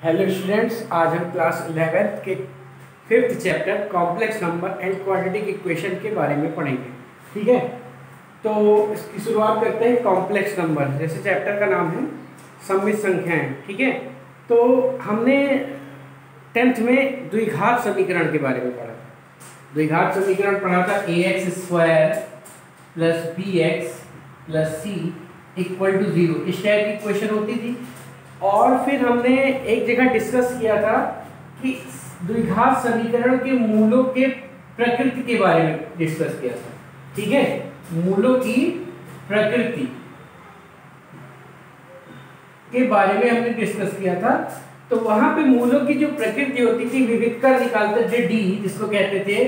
Hello students, आज हम class 11th के 5th chapter complex number and quadratic equation के बारे में पढ़ेंगे। ठीक है, तो इसकी शुरुआत करते हैं। कॉम्प्लेक्स नंबर, जैसे चैप्टर का नाम है सममित संख्याएं। ठीक है, तो हमने 10th में द्विघात समीकरण के बारे में पढ़ा था। द्विघात समीकरण पढ़ा था ax² plus bx plus c equal to 0, इस टाइप की इक्वेशन होती थी। और फिर हमने एक जगह डिस्कस किया था कि द्विघात समीकरण के मूलों के प्रकृति के बारे में डिस्कस किया था। ठीक है, मूलों की प्रकृति के बारे में हमने डिस्कस किया था। तो वहां पे मूलों की जो प्रकृति होती थी, विविध कर निकालते थे d जिसको कहते थे,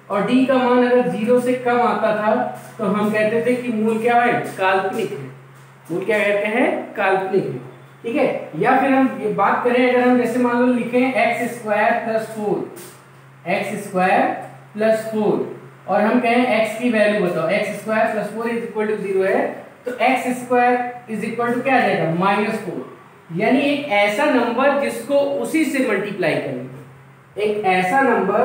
और d का मान अगर 0 से कम आता था तो हम कहते थे कि मूल क्या है, काल्पनिक है। मूल क्या कहते हैं, काल्पनिक है। ठीक है, या फिर हम ये बात करें, अगर हम जैसे मान लो लिखें x² प्लस 4 और हम कहें x की वैल्यू बताओ, x² plus 4 is equal to 0 है, तो x² इज इक्वल टू क्या आ जाएगा, -4। यानी एक ऐसा नंबर जिसको उसी से मल्टीप्लाई करने पे, एक ऐसा नंबर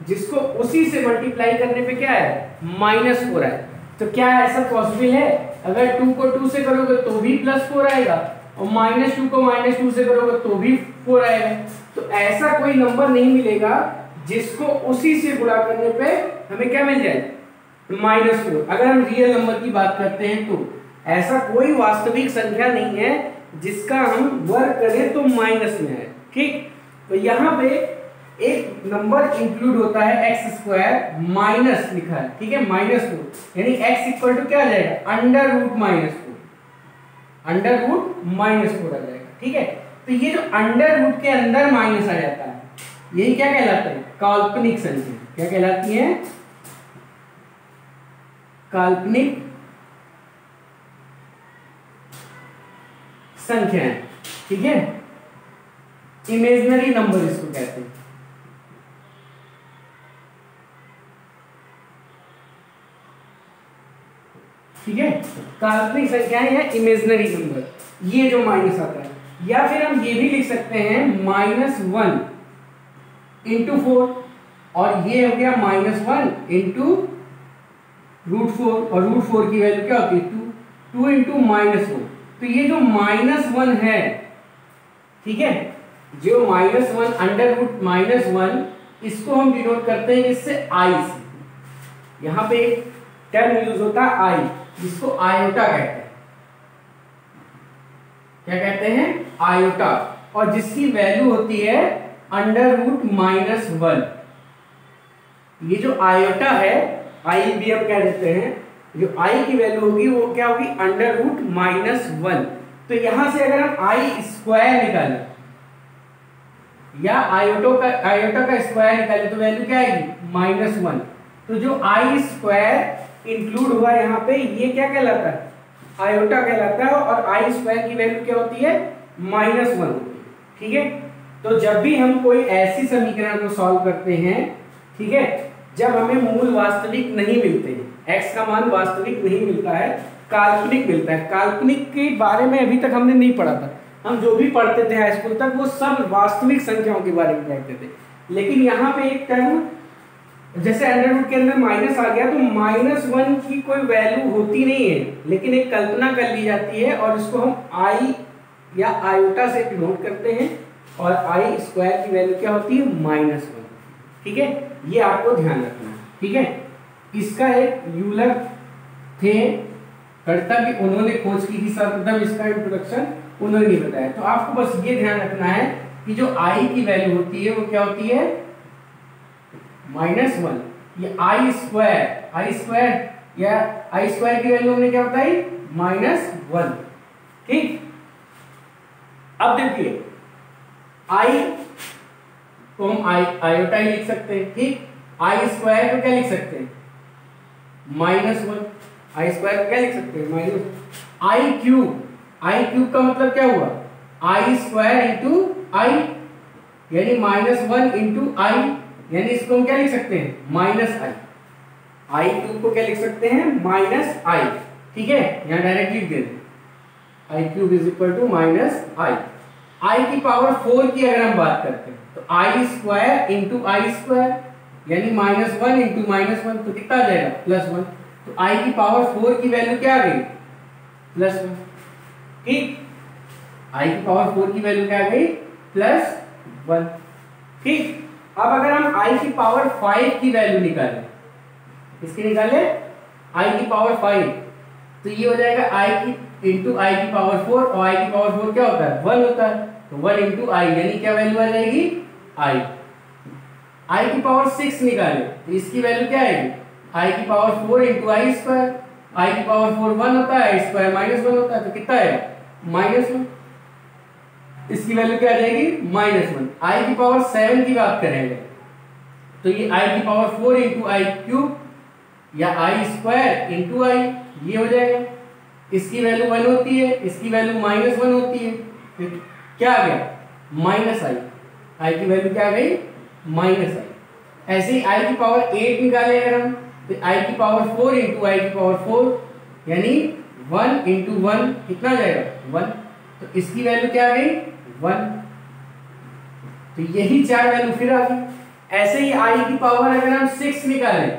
जिसको उसी से मल्टीप्लाई करने पे क्या है, -4 है। तो क्या ऐसा पॉसिबल है? अगर 2 को 2 से करोगे तो भी +4 आएगा, और -2 को -2 से करोगे तो भी 4 आएगा। तो ऐसा कोई नंबर नहीं मिलेगा जिसको उसी से गुणा करने पे हमें क्या मिल जाए, -4। अगर हम रियल नंबर की बात करते हैं तो ऐसा कोई वास्तविक संख्या नहीं है जिसका हम वर्ग करें तो माइनस में है। ठीक, तो यहाँ पे एक नंबर इंक्लूड होता है x² माइनस लिखा है। ठीक है, -4, यानी x इक्वल टू क्या आ जाएगा, √-4 आ जाएगा। ठीक है, तो ये जो अंडर रूट के अंदर माइनस आ जाता है, यही क्या कहलाता है, काल्पनिक संख्या। क्या कहलाती है, काल्पनिक संख्या। ठीक है, इमेजिनरी नंबर इसको कहते हैं। ठीक है, काल्पनिक संख्याएं या इमेजिनरी नंबर, ये जो माइनस आता है। या फिर हम ये भी लिख सकते हैं -1 इंटू 4, और ये हो गया -1 इंटू √4, और √4 की वैल्यू क्या होती है, 2 इंटू -1। तो ये जो -1 है, ठीक है, जो -1 अंडर रूट -1, इसको हम डिनोट करते हैं इससे i से। यहां पे एक टर्म यूज होता है i, जिसको आयोटा कहते हैं। क्या कहते हैं, आयोटा, और जिसकी वैल्यू होती है √-1। ये जो आयोटा है, आई भी हम कह देते हैं, जो आई की वैल्यू होगी वो क्या होगी, √-1। तो यहां से अगर हम i² निकालें या आयोटा का स्क्वायर निकालें तो वैल्यू क्या आएगी, -1। तो जो i² इंक्लूड हुआ यहाँ पे, ये क्या कहलाता है, आयोटा कहलाता है, और i² की वैल्यू क्या होती है, -1 होती है। ठीक है, तो जब भी हम कोई ऐसी समीकरण को सॉल्व करते हैं, ठीक है, जब हमें मूल वास्तविक नहीं मिलते हैं, x का मान वास्तविक नहीं मिलता है, काल्पनिक मिलता है। काल्पनिक के बारे में अभी तक हमने नहीं पढ़ा था। हम जो भी पढ़ते थे हाई स्कूल तक, वो सब वास्तविक संख्याओं के बारे में पढ़ते थे। लेकिन यहाँ पे एक टर्म, जैसे अंडर रूट के अंदर माइनस आ गया, तो -1 की कोई वैल्यू होती नहीं है, लेकिन एक कल्पना कर ली जाती है, और इसको हम i या आयोटा से डिनोट करते हैं, और i² की वैल्यू क्या होती है, -1। ठीक है, ये आपको ध्यान रखना है। ठीक है, इसका एक यूलर थे कर्ता कि उन्होंने खोज की थी, सर्वप्रथम इसका इंट्रोडक्शन उन्होंने बताया। तो आपको बस ये ध्यान रखना है कि जो i की वैल्यू होती है वो क्या होती है, -1। ये i² या i² की वैल्यू हमने क्या बताई, -1। ठीक, अब देखिए i को हम आयोटा ही लिख सकते हैं। ठीक, i² को क्या लिख सकते हैं, -1। i² को क्या लिख सकते हैं, i³ का मतलब क्या हुआ, i² इंटू i, यानी -1 इंटू i, यानी इसको हम क्या लिख सकते हैं, -i। i³ को क्या लिख सकते हैं, -i। ठीक है, यहां डायरेक्टली लिख देंगे i³ is equal to -i। I की पावर 4 की अगर हम बात करते हैं तो आई स्क्वायर इंटू आई स्क्वायर यानी -1 इंटू -1 तो कितना आ जाएगा +1। तो आई की पावर 4 की वैल्यू क्या आ गई +1। ठीक, आई की पावर 4 की वैल्यू क्या आ गई +1। ठीक, अब अगर हम आई की पावर 5 की वैल्यू निकालें, किसकी निकाले आई की पावर 5, तो ये हो जाएगा आई की इंटू आई की पावर 4 और आई की पावर 4 क्या होता है 1 होता है, तो 1 इंटू आई यानी क्या वैल्यू आ जाएगी आई। आई की पावर 6 निकाले तो इसकी वैल्यू क्या आएगी आई की पावर 4 इंटू आई स्क्वायर, आई की पावर 4 1 होता है, आई स्क्वायर -1 होता है, तो कितना आएगा -1। इसकी वैल्यू क्या आ जाएगी -1। आई की पावर 7 की बात करेंगे तो ये आई की पावर 4 इंटू आई क्यूब या आई स्क्वायर इंटू आई ये हो जाएगा। इसकी वैल्यू 1 होती है, इसकी वैल्यू -1 होती है, तो क्या आ गया -i। आई की वैल्यू क्या आ गई -i। ऐसे ही आई की पावर 8 निकाले अगर हम तो आई की पावर 4 इंटू आई की पावर 4 यानी 1 इंटू 1 कितना आ जाएगा 1, तो इसकी वैल्यू क्या आ गई 1। तो यही चार वैल्यू फिर आ गई। ऐसे ही आई की पावर अगर हम 6 निकालें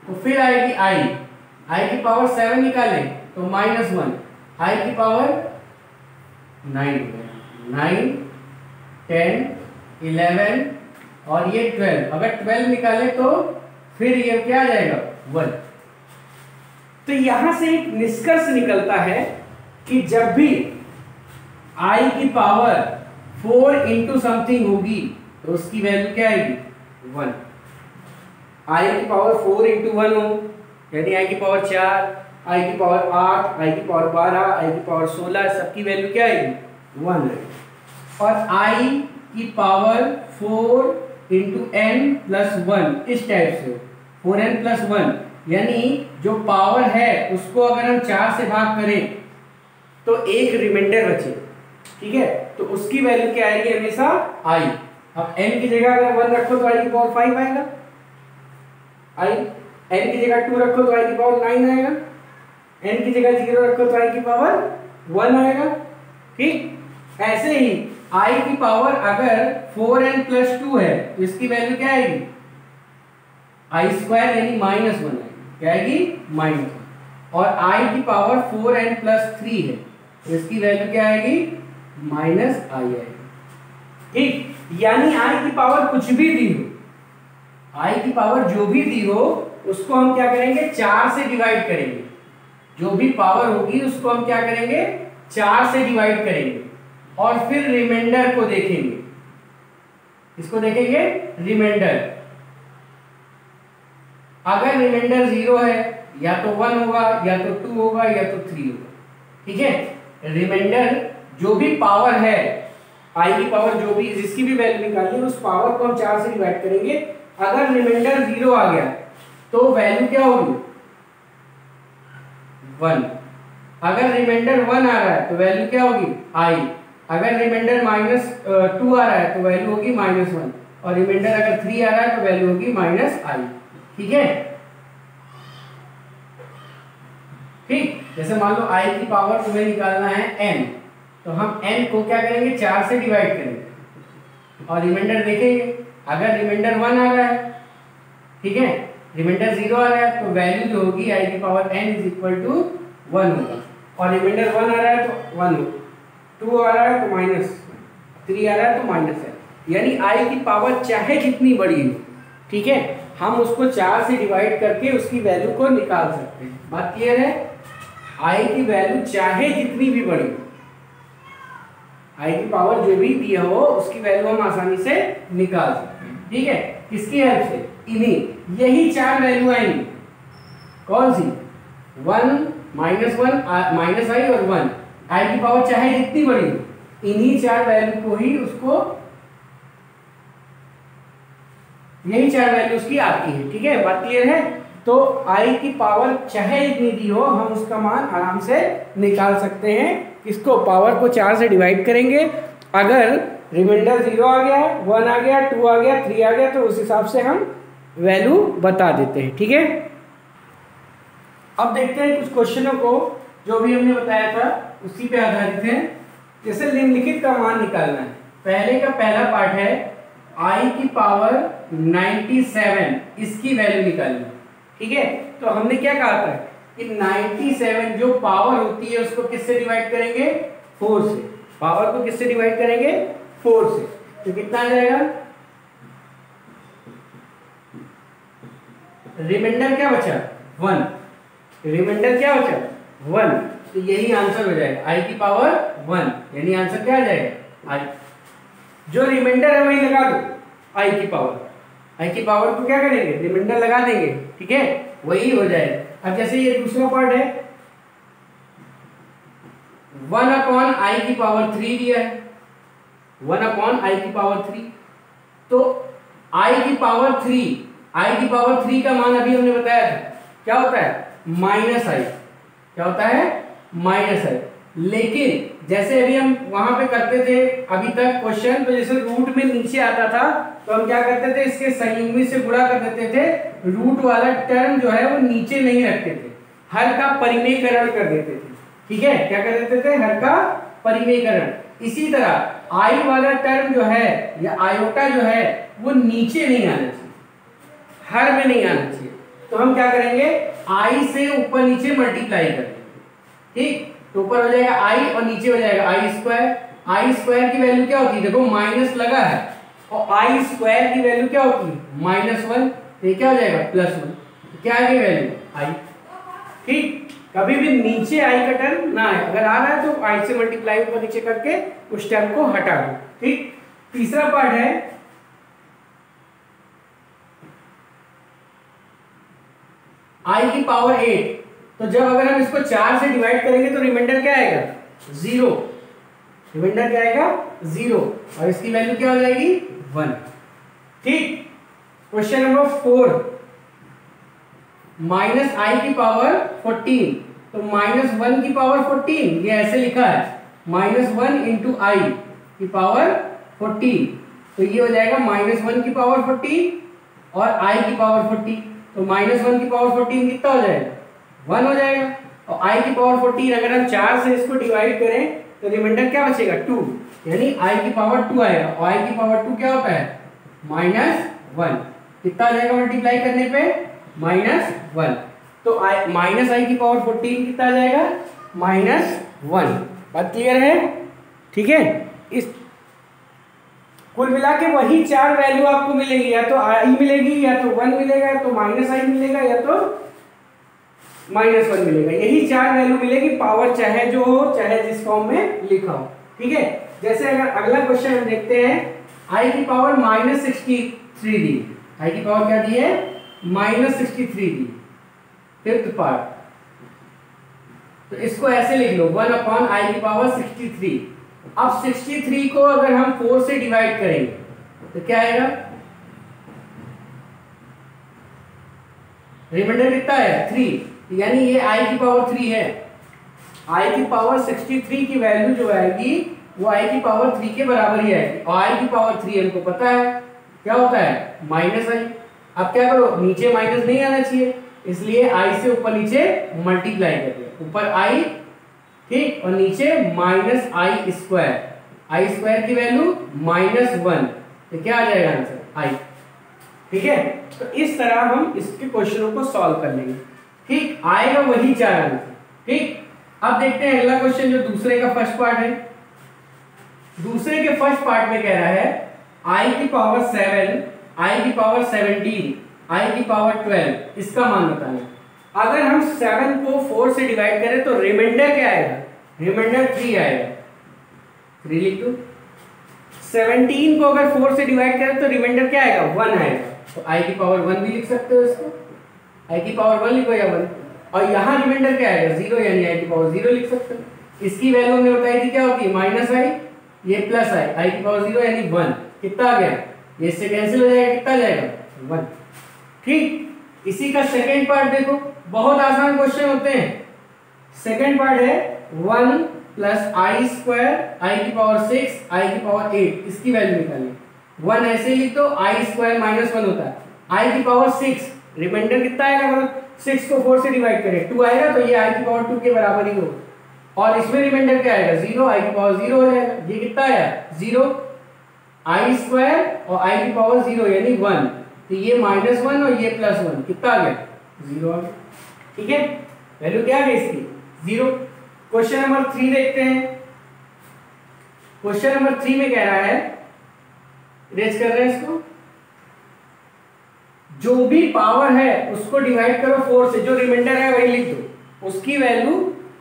तो फिर आएगी आई की पावर 7 निकालें तो -1, आई की पावर 9 10 11 और ये 12, अगर 12 निकाले तो फिर ये क्या आ जाएगा 1। तो यहां से एक निष्कर्ष निकलता है कि जब भी आई की पावर 4 इंटू समथिंग होगी तो उसकी वैल्यू क्या आएगी 1। आई की पावर 4 इंटू 1 हो यानी आई की पावर 4, आई की पावर 8, आई की पावर 12, आई की पावर 16, सबकी वैल्यू क्या आएगी 1 है। और आई की पावर 4 इंटू n प्लस 1 इस टाइप से 4n प्लस 1 यानी जो पावर है उसको अगर हम 4 से भाग करें तो एक रिमाइंडर बचे, ठीक है, तो उसकी वैल्यू क्या आएगी हमेशा आई। अब n की जगह अगर 1 रखो तो आई की पावर 5 आएगा, आई n की जगह 2 रखो तो आई की पावर 9 आएगा, n की जगह 0 रखो तो आई की पावर 1 आएगा। ठीक, ऐसे ही i की पावर अगर 4n प्लस 2 है तो इसकी वैल्यू क्या आएगी आई स्क्वायर यानी -1 आएगी, क्या आएगी -1। और i की पावर 4n प्लस 3 है तो इसकी वैल्यू क्या आएगी -i आएगी। ठीक, यानी i की पावर कुछ भी दी हो, i की पावर जो भी दी हो उसको हम क्या करेंगे 4 से डिवाइड करेंगे, जो भी पावर होगी उसको हम क्या करेंगे 4 से डिवाइड करेंगे और फिर रिमाइंडर को देखेंगे। इसको देखेंगे रिमाइंडर, अगर रिमाइंडर 0 है या तो 1 होगा या तो 2 होगा या तो 3 होगा। ठीक है, रिमाइंडर जो भी पावर है आई की पावर जो भी जिसकी भी वैल्यू निकालनी है उस पावर को हम 4 से डिवाइड करेंगे। अगर रिमाइंडर 0 आ गया तो वैल्यू क्या होगी 1। अगर रिमाइंडर 1 आ रहा है तो वैल्यू क्या होगी आई। अगर रिमाइंडर -2 आ रहा है तो वैल्यू होगी -1 और रिमाइंडर अगर 3 आ रहा है तो वैल्यू होगी -i। ठीक है, ठीक, जैसे मान लो i की पावर तुम्हें निकालना है n तो हम n को क्या करेंगे 4 से डिवाइड करेंगे और रिमाइंडर देखेंगे। अगर रिमाइंडर 1 आ रहा है, ठीक है, रिमाइंडर 0 आ रहा है तो वैल्यू जो होगी i की power n is equal to 1 होगा। और रिमाइंडर 1 आ रहा है तो 1 होगा, 2 आ रहा है तो -3 आ रहा है तो -है। यानी i की पावर चाहे जितनी बड़ी हो, ठीक है, हम उसको 4 से डिवाइड करके उसकी वैल्यू को निकाल सकते हैं। बात क्लियर है, i की वैल्यू चाहे जितनी भी बड़ी हो, i की पावर जो भी दिया हो उसकी वैल्यू हम आसानी से निकाल सकते हैं। ठीक है, किसकी हेल्प से, इन्हीं यही 4 वैल्यू आएंगी। कौन सी 1 -1 -i और 1, i की पावर चाहे जितनी बड़ी हो, इन्हीं 4 वैल्यू को ही उसको यही 4 वैल्यू उसकी आती है। ठीक है, बात क्लियर है। तो i की पावर चाहे जितनी दी हो हम उसका मान आराम से निकाल सकते हैं। इसको पावर को 4 से डिवाइड करेंगे, अगर रिमाइंडर 0 आ गया, 1 आ गया, 2 आ गया, 3 आ गया तो उस हिसाब से हम वैल्यू बता देते हैं। ठीक है, अब देखते हैं कुछ क्वेश्चनों को जो भी हमने बताया था उसी पे आधारित है। जैसे निम्नलिखित का मान निकालना है। पहले का पहला पार्ट है i की पावर 97 इसकी वैल्यू निकालनी, ठीक है। तो हमने क्या कहा था कि 97 जो पावर होती है उसको किससे डिवाइड करेंगे, 4 से। पावर को किससे डिवाइड करेंगे, 4 से। तो कितना आ जाएगा, रिमाइंडर क्या बचा, 1। रिमाइंडर क्या बचा, 1। तो यही आंसर हो जाएगा, i की पावर 1, यानी आंसर क्या आ जाएगा, i। जो रिमाइंडर है वही लगा दो, i की पावर को क्या करेंगे, रिमाइंडर लगा देंगे, ठीक है, वही हो जाएगा। अब जैसे ये दूसरा पार्ट है, 1/i की पावर 3 दिया है, 1/i की पावर 3। तो i की पावर 3 का मान अभी हमने बताया था क्या होता है, -i। क्या होता है, -i। लेकिन जैसे अभी हम वहां पे करते थे अभी तक क्वेश्चन, तो जैसे रूट में नीचे आता था तो हम क्या करते थे, इसके संयुग्मी से गुणा कर देते थे, रूट वाला टर्म जो है वो नीचे नहीं रखते थे, हर का परिमेयकरण कर देते थे, ठीक है। क्या कर देते थे, हर का परिमेयकरण। इसी तरह i वाला टर्म जो है या आयोटा जो है वो नीचे नहीं आना चाहिए, हर में नहीं आना चाहिए। तो हम क्या करेंगे, i से ऊपर नीचे मल्टीप्लाई करेंगे, ठीक। तो ऊपर हो जाएगा i और नीचे हो जाएगा i स्क्वायर की वैल्यू क्या होती है, देखो माइनस लगा है, और i स्क्वायर की वैल्यू क्या होती है, -1। तो ये क्या हो जाएगा, +1। क्या है वैल्यू, i, ठीक। कभी भी नीचे i का टर्म ना है, अगर आ रहा है तो i से मल्टीप्लाई ऊपर नीचे करके उस टर्म को हटा दो, ठीक। तीसरा पार्ट है i की पावर 8। तो जब अगर हम इसको 4 से डिवाइड करेंगे तो रिमाइंडर क्या आएगा, 0। रिमाइंडर क्या आएगा, 0, और इसकी वैल्यू क्या हो जाएगी, 1, ठीक। क्वेश्चन नंबर 4, -i की पावर 14। तो -1 की पावर 14 ये ऐसे लिखा है, -1 इंटू i की पावर 14। तो ये हो जाएगा -1 की पावर 14 और i की पावर 14। तो -1 की पावर 14 कितना हो जाएगा, 1 हो जाएगा। और i की पावर 14 अगर हम 4 से इसको डिवाइड करें तो रिमाइंडर क्या बचेगा, 2, यानी i की पावर 2 आएगा। और i की पावर 2 क्या होता है, -1। कितना आ जाएगा मल्टीप्लाई करने पे, -1। तो i की पावर 14 कितना आ जाएगा, -1। बात क्लियर है, ठीक है। इस कुल मिला के वही 4 वैल्यू आपको मिलेगी, या तो i मिलेगी, या तो 1 मिलेगा, या तो -i मिलेगा, या तो -1 मिलेगा। यही 4 वैल्यू मिलेगी, पावर चाहे जो हो, चाहे जिस फॉर्म में लिखा हो, ठीक है। जैसे अगर अगला क्वेश्चन हम देखते हैं, i की पावर -63 दी, i की पावर क्या दी है, -63 दी, फिफ्थ पार्ट। तो इसको ऐसे लिख लो, 1/i की पावर 63। अब 63 को अगर हम 4 से डिवाइड करेंगे तो क्या आएगा, रिमाइंडर कितना है, 3, यानी ये i की पावर 3 है। i की पावर 63 की वैल्यू जो आएगी वो i की पावर 3 के बराबर ही आएगी। और i की पावर 3 हमको पता है क्या होता है, -i। अब क्या करो, नीचे माइनस नहीं आना चाहिए, इसलिए i से ऊपर नीचे मल्टीप्लाई कर दिया, ऊपर i, ठीक, और नीचे -i स्क्वायर की वैल्यू -1। तो क्या आ जाएगा आंसर, i, ठीक है। तो इस तरह हम इसके क्वेश्चनों को सॉल्व कर लेंगे, ठीक। आएगा वही 4 आंसर, ठीक। अब देखते हैं अगला क्वेश्चन जो दूसरे का फर्स्ट पार्ट है। दूसरे के फर्स्ट पार्ट में कह रहा है i की पावर 7, i की पावर 17, i की पावर 12, इसका मान बताना। अगर हम 7 को 4 से डिवाइड करें तो रिमाइंडर क्या आएगा, रिमाइंडर 3 आएगा, 3 लिख दो। 17 को अगर 4 से डिवाइड करें तो रिमाइंडर क्या आएगा, 1 आएगा। तो i की पावर 1 भी लिख सकते हो इसको, i की पावर 1 लिखो या 1। और यहाँ रिमाइंडर क्या आएगा, 0, यानी i की पावर 0 लिख सकते हो। इसकी वैल्यू हमने बताई थी क्या होती है, -i, ये +i, i की पावर 0 यानी 1। कितना आ गया, ये इससे कैंसिल हो जाएगा, कितना आ जाएगा, 1, ठीक। इसी का सेकेंड पार्ट देखो, बहुत आसान क्वेश्चन होते हैं। सेकेंड पार्ट है 1 + i स्क्वायर, i की पावर 6, i की पावर 8, इसकी वैल्यू निकालिए। 1 ऐसे लिख दो, i स्क्वायर -1 होता है, i की पावर 6, रिमाइंडर कितना आएगा, मतलब 6 को 4 से डिवाइड करें 2 आएगा, तो ये i की पावर 2 के बराबर ही होगा। और इसमें रिमाइंडर क्या आएगा 0, आई की पावर 0 हो जाएगा। ये कितना आया 0, आई स्क्वायर और आई की पावर 0 यानी 1, तो ये -1 और ये +1 कितना आ गया 0 आ गया। ठीक है, वैल्यू क्या आ गई इसकी 0। क्वेश्चन नंबर 3 देखते हैं। क्वेश्चन नंबर 3 में कह रहा है, रेज कर रहे हैं इसको, जो भी पावर है उसको डिवाइड करो 4 से, जो रिमाइंडर है वही लिख दो, उसकी वैल्यू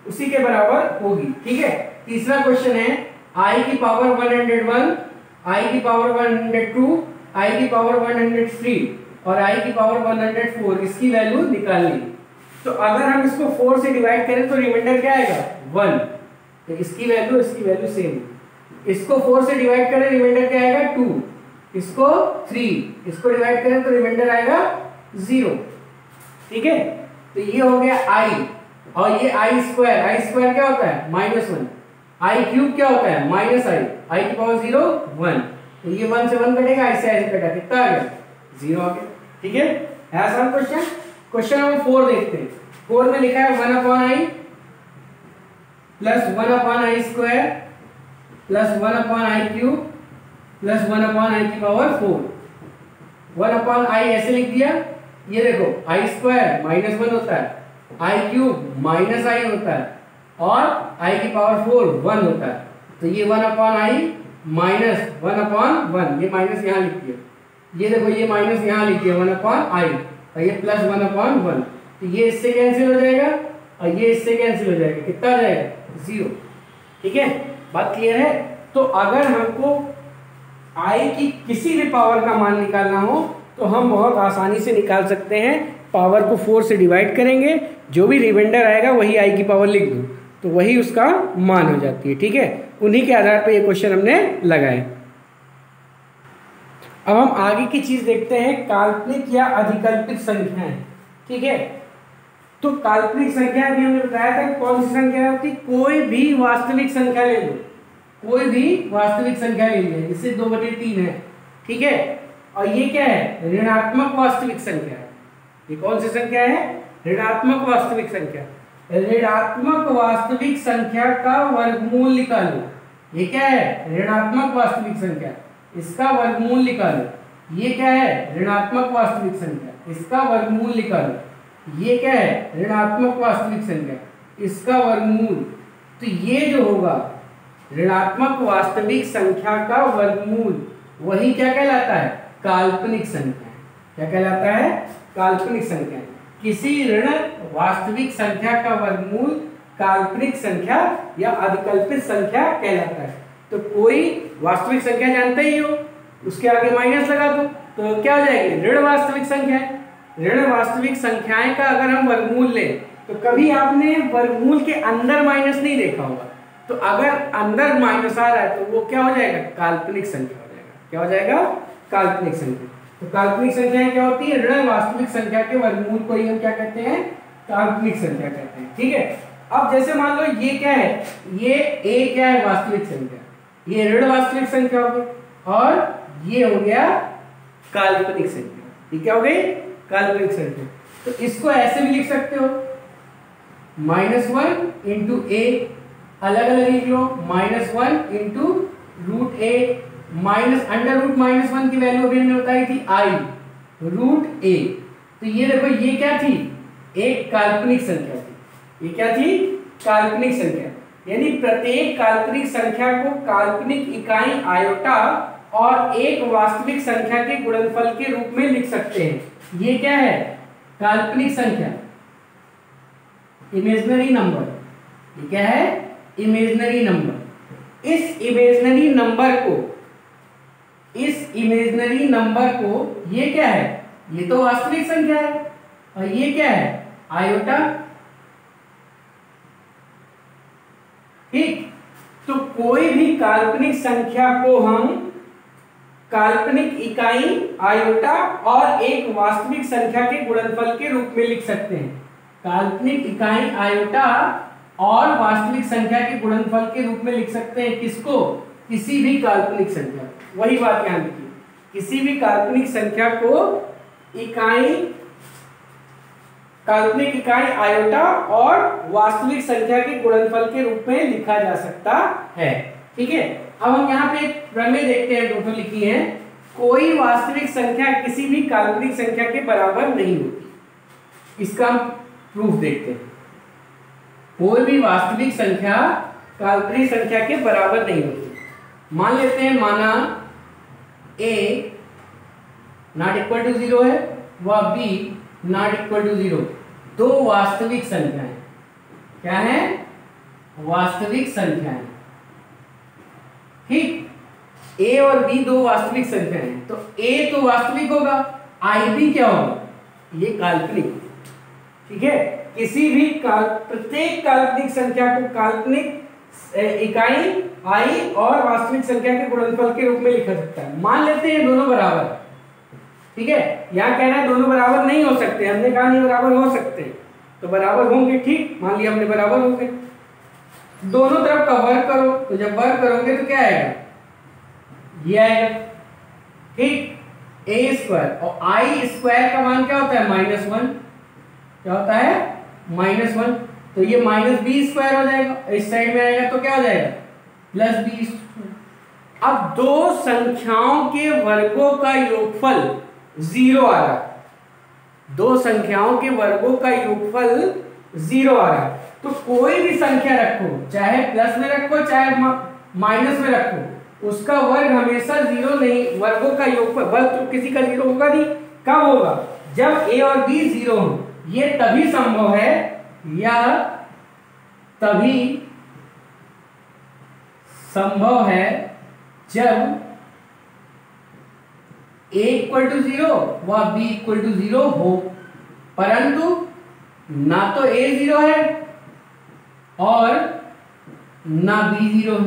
उसी के बराबर होगी। ठीक है, तीसरा क्वेश्चन है आई की पावर 101, आई की पावर 102, आई की पावर 103 और आई की पावर 104, इसकी वैल्यू निकालनी। तो अगर हम इसको 4 से डिवाइड करें तो रिमाइंडर क्या आएगा 1, तो इसकी वैल्यू सेम। इसको 4 से डिवाइड करें रिमाइंडर क्या आएगा 2, इसको 3, इसको डिवाइड करें तो रिमाइंडर आएगा 0। ठीक है, तो ये हो गया आई, और ये आई स्क्वायर क्या होता है -1, आई क्यूब क्या होता है -i, आई की पावर 0 1, तो ये 1 से 1 कटेगा, ऐसे कटा, कितना आ गया 0 आ गया। ठीक है, आसान क्वेश्चन। क्वेश्चन नंबर 4 देखते हैं। 4 में लिखा है 1/i plus 1/i square plus 1/i cube plus 1/i की पावर 4। 1/i ऐसे लिख दिया, ये देखो आई स्क्वायर -1 होता है, आई क्यूब -i होता है और i की पावर 4 1 होता है, तो ये 1/i - 1/1, ये माइनस यहाँ लिख दिया, ये देखो ये माइनस यहाँ लिख दिया 1/i और ये प्लस 1/1, तो ये इससे कैंसिल हो जाएगा और ये इससे कैंसिल हो जाएगा, कितना आ जाएगा 0। ठीक है, बात क्लियर है। तो अगर हमको i की किसी भी पावर का मान निकालना हो तो हम बहुत आसानी से निकाल सकते हैं। पावर को 4 से डिवाइड करेंगे, जो भी रिमाइंडर आएगा वही i की पावर लिख दो, तो वही उसका मान हो जाती है। ठीक है, उन्हीं के आधार पर ये क्वेश्चन हमने लगाए। अब हम आगे की चीज देखते हैं, काल्पनिक या अधिकल्पित संख्याएं। ठीक है, तो काल्पनिक संख्या भी हमने बताया था कौन सी संख्या होती, कोई भी वास्तविक संख्या ले लो, कोई भी वास्तविक संख्या ले लीजिए, जिससे 2/3 है। ठीक है, और ये क्या है ऋणात्मक वास्तविक संख्या है। ये कौन सी संख्या है ऋणात्मक वास्तविक संख्या। ऋणात्मक वास्तविक संख्या का वर्गमूल निकालो। ये क्या है ऋणात्मक वास्तविक संख्या, इसका वर्गमूल निकालो। ये क्या है ऋणात्मक वास्तविक संख्या, इसका वर्गमूल निकालो। ये क्या है ऋणात्मक वास्तविक संख्या, इसका वर्गमूल। तो ये जो होगा ऋणात्मक वास्तविक संख्या का वर्गमूल, वही क्या कहलाता है काल्पनिक संख्या। क्या कहलाता है काल्पनिक संख्या। किसी ऋण वास्तविक संख्या का वर्गमूल काल्पनिक संख्या या अधिकल्पित संख्या कहलाता है। तो कोई वास्तविक संख्या जानते ही हो, उसके आगे माइनस लगा दो तो क्या हो जाएगी ऋण वास्तविक संख्या। ऋण वास्तविक संख्याएं का अगर हम वर्गमूल लें तो कभी आपने वर्गमूल के अंदर माइनस नहीं देखा होगा, तो अगर अंदर माइनस आ रहा है तो वो क्या हो जाएगा काल्पनिक संख्या हो जाएगा। क्या हो जाएगा काल्पनिक संख्या। तो काल्पनिक संख्याएं क्या होती है ऋण वास्तविक संख्या के वर्गमूल को ही हम क्या कहते हैं काल्पनिक संख्या कहते हैं। ठीक है, अब जैसे मान लो ये क्या है, ये a क्या है वास्तविक संख्या, ये ऋण वास्तविक संख्या हो गई और ये हो गया काल्पनिक संख्या। ये क्या हो गई काल्पनिक संख्या। तो इसको ऐसे भी लिख सकते हो -1 इंटू a, अलग अलग लिख लो -1 इंटू √a माइनस √-1 की वैल्यू अभी हमने बताई थी i√a। तो ये देखो ये क्या थी एक काल्पनिक संख्या थी। ये क्या थी काल्पनिक संख्या, यानी प्रत्येक काल्पनिक संख्या को काल्पनिक इकाई आयोटा और एक वास्तविक संख्या के गुणनफल के रूप में लिख सकते हैं। ये क्या है काल्पनिक संख्या इमेजिनरी नंबर। ये क्या है इमेजिनरी नंबर। इस इमेजिनरी नंबर को ये क्या है, ये तो वास्तविक संख्या है और ये क्या है आयोटा। ठीक, तो कोई भी काल्पनिक संख्या को हम काल्पनिक इकाई आयोटा और एक वास्तविक संख्या के गुणनफल के रूप में लिख सकते हैं। काल्पनिक इकाई आयोटा और वास्तविक संख्या के गुणनफल के रूप में लिख सकते हैं किसको किसी भी काल्पनिक संख्या। वही बात ध्यान रखिए, किसी भी काल्पनिक संख्या को इकाई काल्पनिक इकाई आयोटा और वास्तविक संख्या के गुणनफल के रूप में लिखा जा सकता है। ठीक है, अब हम यहाँ पे एक प्रमेय देखते हैं, दोनों लिखी है। कोई वास्तविक संख्या किसी भी काल्पनिक संख्या के बराबर नहीं होती। इसका हम प्रूफ देखते हैं। कोई भी वास्तविक संख्या काल्पनिक संख्या के बराबर नहीं होती। मान लेते हैं, माना a नॉट इक्वल टू 0 है व b नॉट इक्वल टू 0। दो वास्तविक संख्याएं क्या है? वास्तविक संख्याएं। ठीक, a और b दो वास्तविक संख्याएं, तो a तो वास्तविक होगा, ib क्या होगा? ये काल्पनिक। ठीक है, किसी भी प्रत्येक काल्पनिक संख्या को काल्पनिक इकाई i और वास्तविक संख्या के गुणनफल के रूप में लिखा सकता है। मान लेते हैं दोनों बराबर। ठीक है, यहाँ कह रहा है दोनों बराबर नहीं हो सकते, हमने कहा नहीं बराबर हो सकते, तो बराबर होंगे। ठीक, मान लिया हमने बराबर होंगे। दोनों तरफ का वर्ग करो, तो जब वर्ग करोगे तो क्या आएगा? ये आएगा। ठीक, a स्क्वायर और i स्क्वायर का मान क्या होता है? -1। क्या होता है? -1। तो ये -b स्क्वायर हो जाएगा, इस साइड में आएगा तो क्या हो जाएगा? +b। अब दो संख्याओं के वर्गों का योगफल 0 आ रहा है। दो संख्याओं के वर्गों का योगफल 0 आ रहा है, तो कोई भी संख्या रखो, चाहे प्लस में रखो चाहे माइनस में रखो, उसका वर्ग हमेशा 0 नहीं, वर्गों का योगफल, वर्ग तो किसी का 0 होगा नहीं। कब होगा? जब a और b 0 हो। ये तभी संभव है, या तभी संभव है जब a इक्वल टू 0 व b इक्वल टू 0 हो, परंतु ना तो a 0 है और ना b 0 है,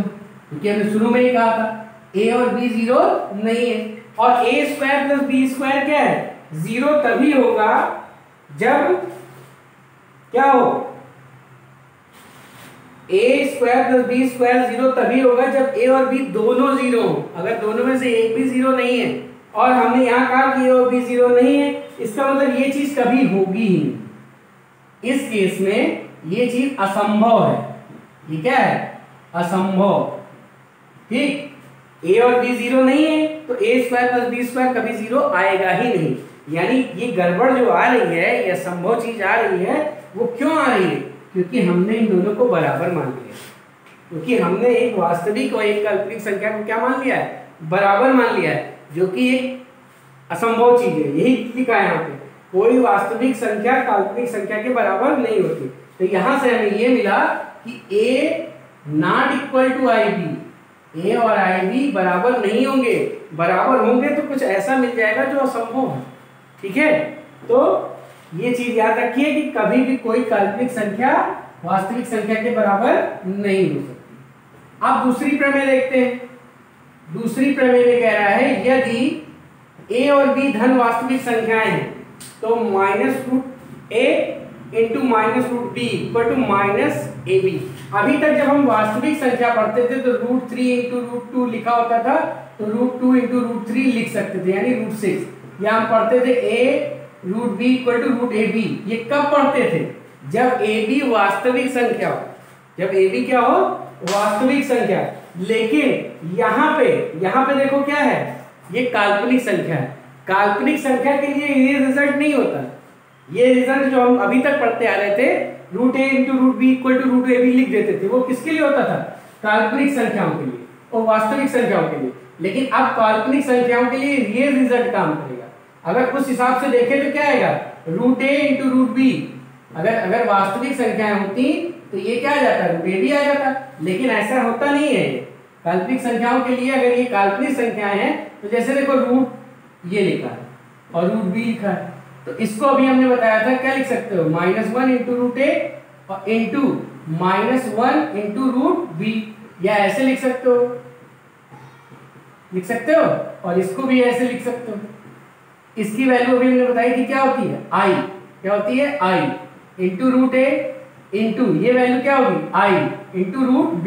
क्योंकि हमने शुरू में ही कहा था a और b 0 नहीं है। और a square plus b square क्या है? 0 तभी होगा जब क्या हो? a square plus b square 0 तभी होगा जब a और b दोनों 0 हो। अगर दोनों में से एक भी 0 नहीं है, और हमने यहाँ कहा कि a और b 0 नहीं है, इसका मतलब ये चीज कभी होगी ही नहीं। इस केस में ये चीज असंभव है। ये क्या है? असंभव। ठीक, a और b 0 नहीं है, तो a square plus b square कभी 0 आएगा ही नहीं। यानी ये गड़बड़ जो आ रही है, ये असंभव चीज आ रही है, वो क्यों आ रही है? क्योंकि हमने इन दोनों को बराबर मान लिया। क्योंकि हमने एक वास्तविक और एक काल्पनिक संख्या को क्या मान लिया है? बराबर मान लिया है, जो कि एक असंभव चीज है। यही लिखा है यहाँ पे, कोई वास्तविक संख्या काल्पनिक संख्या के बराबर नहीं होती। तो यहाँ से हमें ये मिला कि a not equal to ib, a और ib बराबर नहीं होंगे। बराबर होंगे तो कुछ ऐसा मिल जाएगा जो असंभव है। ठीक है, तो ये चीज याद रखिए कि कभी भी कोई काल्पनिक संख्या वास्तविक संख्या के बराबर नहीं हो सकती। अब दूसरी प्रमेय देखते हैं। दूसरी प्रमेय में कह रहा है, यदि a और b धन वास्तविक संख्याएं हैं, तो -√a into -√b equal to -ab। अभी तक जब हम वास्तविक संख्या पढ़ते थे तो √3 इंटू √2 लिखा होता था, तो √2 इंटू √3 लिख सकते थे, यानी √6। या हम पढ़ते थे a√b इक्वल टू √ab। ये कब पढ़ते थे? जब ab वास्तविक संख्या हो। जब ab क्या हो? वास्तविक संख्या। लेकिन यहाँ पे देखो क्या है? ये काल्पनिक संख्या है। काल्पनिक संख्या के लिए ये रिजल्ट नहीं होता। ये रिजल्ट जो हम अभी तक पढ़ते आ रहे थे, √a into √b equal to √ab लिख देते थे, वो किसके लिए होता था? काल्पनिक संख्याओं के लिए और वास्तविक संख्याओं के लिए। लेकिन अब काल्पनिक संख्याओं के लिए ये रिजल्ट काम करेगा। अगर उस हिसाब से देखें तो क्या आएगा? √a into √b। अगर वास्तविक संख्याएं होती तो ये क्या आ जाता? √ab आ जाता। लेकिन ऐसा होता नहीं है। काल्पनिक संख्याओं के लिए अगर ये काल्पनिक संख्याएं हैं, तो जैसे देखो रूट ये लिखा है और √b लिखा है, तो इसको अभी हमने बताया था क्या लिख सकते हो? -1 इंटू √a और इंटू -1 इंटू √b, या ऐसे लिख सकते हो, और इसको भी ऐसे लिख सकते हो। इसकी वैल्यू अभी हमने बताई थी, क्या होती है? i। क्या होती है? i इंटू √a इंटू ये वैल्यू क्या होगी? i into √b।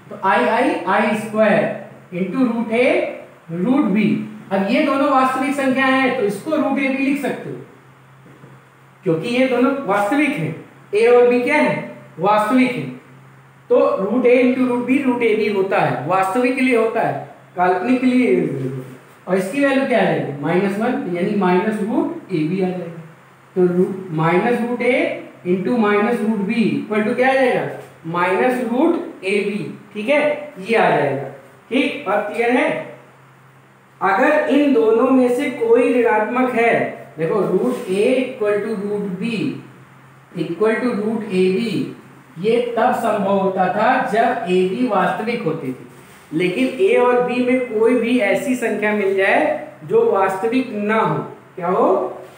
तो i square into √a √b। अब ये दोनों वास्तविक संख्याएं हैं, तो इसको √ab लिख सकते हो। क्योंकि ये दोनों वास्तविक हैं, ए और बी क्या है, वास्तविक है। तो root a into root a b होता है, वास्तविक के लिए होता है, काल्पनिक के लिए। और इसकी वैल्यू क्या आ जाएगी, -1, यानी माइनस रूट ए बी आ जाएगा। तो minus root a into minus root b equal to क्या आ जाएगा, माइनस रूट ए बी। ठीक है, ये आ जाएगा। ठीक, बात क्लियर है। अगर इन दोनों में से कोई ऋणात्मक है, देखो root a equal to root b equal to root a b, ये तब संभव होता था जब ए बी वास्तविक होती थी। लेकिन ए और बी में कोई भी ऐसी संख्या मिल जाए जो वास्तविक ना हो, क्या हो,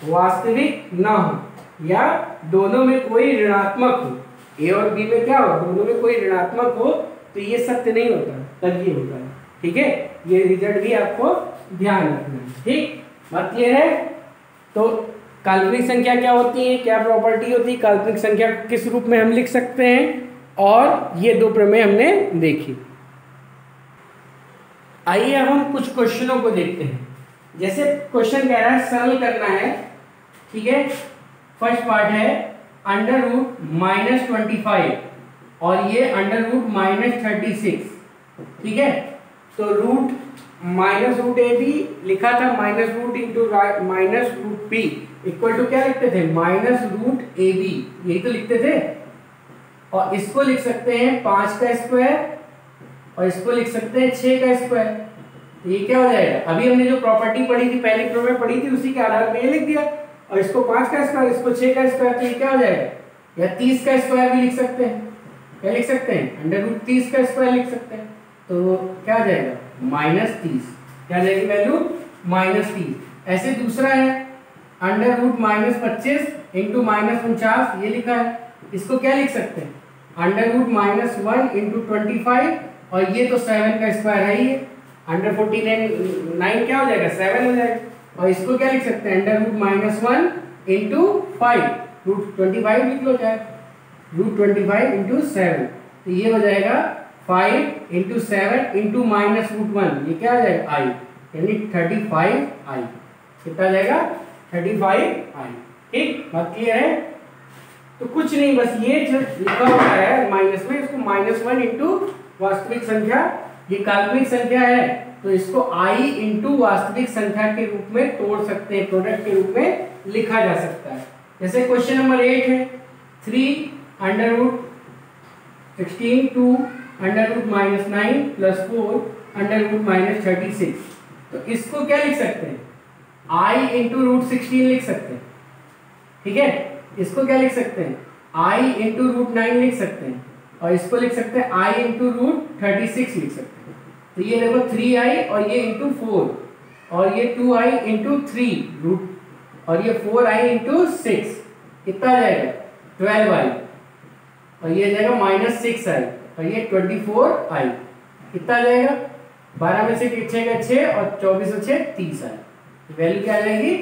वास्तविक ना हो, या दोनों में कोई ऋणात्मक हो, ए और बी में क्या हो, दोनों में कोई ऋणात्मक हो, तो ये सत्य नहीं होता, तब ये होता है। ठीक है, ये रिजल्ट भी आपको ध्यान रखना है। ठीक, बात क्लियर है। तो काल्पनिक संख्या क्या होती है, क्या प्रॉपर्टी होती है, काल्पनिक संख्या किस रूप में हम लिख सकते हैं, और ये दो प्रमेय हमने देखी। आइए अब हम कुछ क्वेश्चनों को देखते हैं। जैसे क्वेश्चन कह रहा है सरल करना है। ठीक है, फर्स्ट पार्ट है अंडर रूट -25 और ये अंडर रूट -36। ठीक है, तो root minus root a b लिखा था, minus root into minus root b equal to क्या लिखते थे, माइनस रूट ए बी, यही तो लिखते थे। और इसको लिख सकते हैं 5 का स्क्वायर और इसको लिख सकते हैं 6 का स्क्वायर। तो ये क्या हो जाएगा, अभी हमने जो प्रॉपर्टी पढ़ी थी, पहली प्रमेय पढ़ी थी, उसी के आधार पर ये लिख दिया। और इसको 5 का स्क्वायर, इसको 6 का स्क्वायर, तो ये क्या हो जाएगा, या 30 का स्क्वायर भी लिख सकते हैं। क्या लिख सकते हैं, अंडर रूट 30 का स्क्वायर लिख सकते हैं। तो क्या आ जाएगा, -30, क्या जाएगी वैल्यू, -30। ऐसे दूसरा है अंडर रूट -25 इंटू -49, ये लिखा है, इसको क्या लिख सकते हैं, अंडर रूट -1 इंटू 25, और ये तो 7 का स्क्वायर है ही, अंडर 49 क्या हो जाएगा, 7 हो जाएगा। और इसको क्या लिख सकते हैं, अंडर रूट -1 इंटू 5, रूट 25 लिख लो चाहे, रूट 25 इंटू 7, तो ये हो जाएगा 5 इंटू 7 इंटू -√1, ये क्या आ जाएगा, आई, यानी 35i। कितना जाएगा, 35i। ठीक, बात क्लियर है। तो कुछ नहीं, बस ये जो लिखा हुआ है माइनस में, इसको -1 इंटू वास्तविक संख्या, ये काल्पनिक संख्या है, तो इसको i इंटू वास्तविक संख्या के रूप में तोड़ सकते हैं, प्रोडक्ट के रूप में लिखा जा सकता है। जैसे क्वेश्चन नंबर 8 है 3 under root 16 2 under root -9 plus 4 under root -36, तो इसको क्या लिख सकते हैं, i इंटू रूट 16 लिख सकते हैं। ठीक है, इसको क्या लिख सकते हैं, i इंटू रूट 9 लिख सकते हैं, और इसको लिख सकते हैं i इंटू रूट 36 लिख सकते हैं। तो ये देखो 3i और ये इंटू 4, और ये 2i इंटू 3 रूट, और ये 4i इंटू 6, कितना आ जाएगा, 12i, और ये जाएगा -6i, और ये 24i, कितना आ जाएगा, 12 में से 6 का 6 और 24 से 6 30i, वैल्यू क्या आ जाएगी,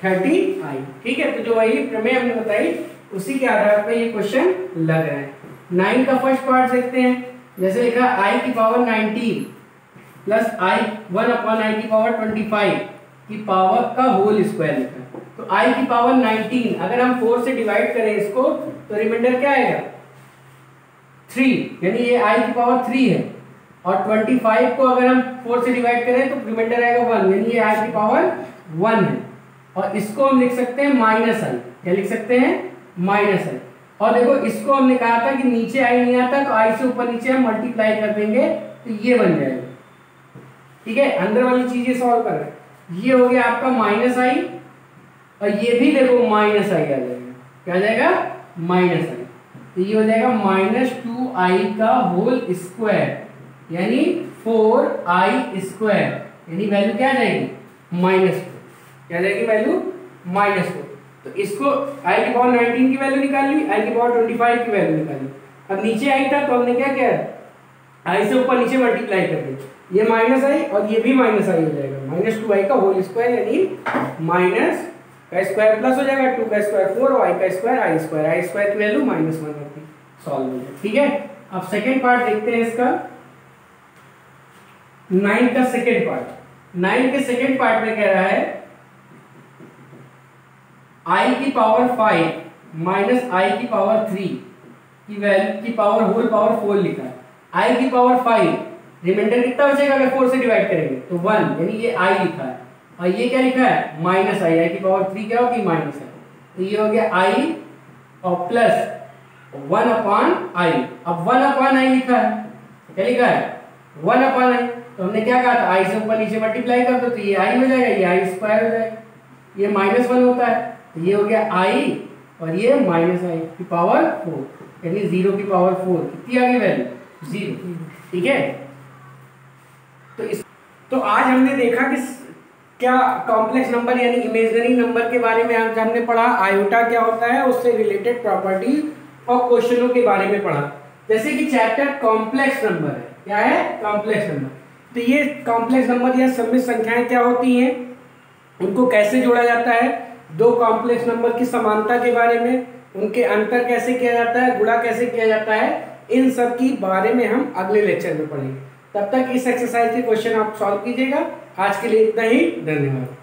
30i। ठीक है, तो जो वही प्रमेय हमने बताई उसी के आधार पर ये क्वेश्चन लग रहा है। 9 का फर्स्ट पार्ट देखते हैं। जैसे लिखा i की पावर 19 प्लस i की पावर 25 की पावर का होल स्क्वायर लिखा है। तो i की पावर 19 अगर हम 4 से डिवाइड करें इसको, तो रिमाइंडर क्या आएगा, 3, यानी ये i की पावर 3 है। और 25 को अगर हम 4 से डिवाइड करें तो रिमाइंडर आएगा 1, यानी ये i की पावर 1 है। और इसको हम लिख सकते हैं -i, क्या लिख सकते हैं, -i। और देखो इसको हमने कहा था कि नीचे i नहीं आता, तो i से ऊपर नीचे हम मल्टीप्लाई कर देंगे तो ये बन जाएगा। ठीक है, अंदर वाली चीजें सॉल्व कर रहे हैं। ये हो गया आपका -i, और ये भी देखो -i आ जाएगा, क्या आ जाएगा, -i। तो ये हो जाएगा -2i का होल स्क्वायर, यानी 4i स्क्वायर, यानी वैल्यू क्या आ जाएगी, -4, क्या आ जाएगी वैल्यू, -4। तो इसको i की पावर 19 की वैल्यू निकाल ली, i की पावर 25 की वैल्यू निकाल ली। अब नीचे i था तो हमने क्या किया, i से ऊपर नीचे मल्टीप्लाई कर दिया, ये -i और ये भी -i हो जाएगा, -2i का होल स्क्वायर, यानी माइनस का स्क्वायर प्लस हो जाएगा, 2 का स्क्वायर 4 और i का स्क्वायर i स्क्वायर की वैल्यू -1 होती, सॉल्व हो जाए। ठीक है, अब सेकेंड पार्ट देखते हैं इसका, 9 का सेकेंड पार्ट। 9 के सेकेंड पार्ट में कह रहा है आई की पावर 5 माइनस आई की पावर 3 की वैल्यू की पावर होल पावर 4 लिखा है। आई की पावर 5, रिमाइंडर कितना बचेगा अगर 4 से डिवाइड करेंगे तो 1, यानी ये आई लिखा है। और ये क्या लिखा है माइनस आई, आई की पावर 3 क्या होगी माइनस है, तो ये हो गया आई और प्लस 1 अपॉन आई। अब 1 अपॉन आई लिखा है, क्या लिखा है 1 अपॉन आई, तो हमने क्या कहा था आई से ऊपर नीचे मल्टीप्लाई कर दो तो ये आई हो जाएगा, ये आई स्क्वायर हो जाएगा, ये -1 होता है तो ये हो गया आई और ये माइनस आई की पावर 4, यानी 0 की पावर 4 कितनी आ गई वैल्यू 0। ठीक है, तो आज हमने देखा कि क्या कॉम्प्लेक्स नंबर यानी इमेजिनरी नंबर के बारे में आज हमने पढ़ा, आयोटा क्या होता है, उससे रिलेटेड प्रॉपर्टी और क्वेश्चनों के बारे में पढ़ा। जैसे कि चैप्टर कॉम्प्लेक्स नंबर है, क्या है कॉम्प्लेक्स नंबर, तो ये कॉम्प्लेक्स नंबर या सम्मिश्र संख्याएं क्या होती हैं, उनको कैसे जोड़ा जाता है, दो कॉम्प्लेक्स नंबर की समानता के बारे में, उनके अंतर कैसे किया जाता है, गुणा कैसे किया जाता है, इन सब की बारे में हम अगले लेक्चर में पढ़ेंगे। तब तक इस एक्सरसाइज के क्वेश्चन आप सॉल्व कीजिएगा। आज के लिए इतना ही, धन्यवाद।